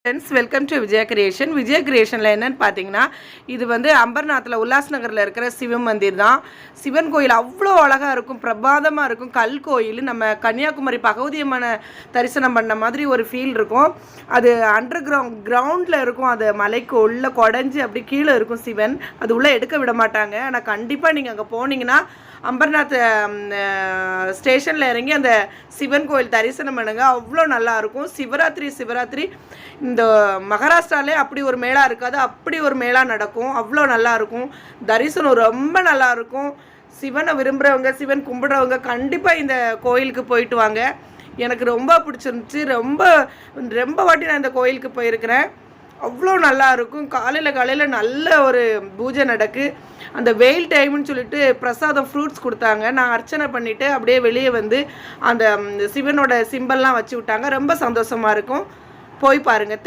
Friends, welcome to Vijaya creation. Vijaya கிரியேஷனில் என்னென்னு பார்த்தீங்கன்னா, இது வந்து அம்பர்நாத்தில் உல்லாஸ் நகரில் இருக்கிற சிவன் மந்திர் தான். சிவன் கோயில் அவ்வளோ அழகாக இருக்கும், பிரபாதமாக இருக்கும். கல் கோயில், நம்ம கன்னியாகுமரி பகவதியம்மனை தரிசனம் பண்ண மாதிரி ஒரு ஃபீல் இருக்கும். அது அண்டர் கிரவுண்டில் இருக்கும். அது மலைக்கு உள்ளே குடஞ்சி அப்படி கீழே இருக்கும் சிவன். அது உள்ளே எடுக்க விட மாட்டாங்க. ஆனால் கண்டிப்பாக நீங்கள் அங்கே போனீங்கன்னா அம்பர்நாத் ஸ்டேஷனில் இறங்கி அந்த சிவன் கோயில் தரிசனம் பண்ணுங்க. அவ்வளோ நல்லாயிருக்கும். சிவராத்திரி இந்த மகாராஷ்டிராலே அப்படி ஒரு மேளா இருக்காது, அப்படி ஒரு மேளா நடக்கும். அவ்வளோ நல்லாயிருக்கும். தரிசனம் ரொம்ப நல்லாயிருக்கும். சிவனை விரும்புகிறவங்க, சிவன் கும்பிட்றவங்க கண்டிப்பாக இந்த கோயிலுக்கு போயிட்டு வாங்க. எனக்கு ரொம்ப பிடிச்சிருந்துச்சி. ரொம்ப வாட்டி நான் இந்த கோயிலுக்கு போயிருக்கிறேன். அவ்வளோ நல்லா இருக்கும். காலையில் நல்ல ஒரு பூஜை நடக்கு. அந்த வெயில் டைம்னு சொல்லிட்டு பிரசாதம் ஃப்ரூட்ஸ் கொடுத்தாங்க. நான் அர்ச்சனை பண்ணிவிட்டு அப்படியே வெளியே வந்து அந்த சிவனோட சிம்பல்லாம் வச்சு விட்டாங்க. ரொம்ப சந்தோஷமாக இருக்கும். போய் பாருங்கள்.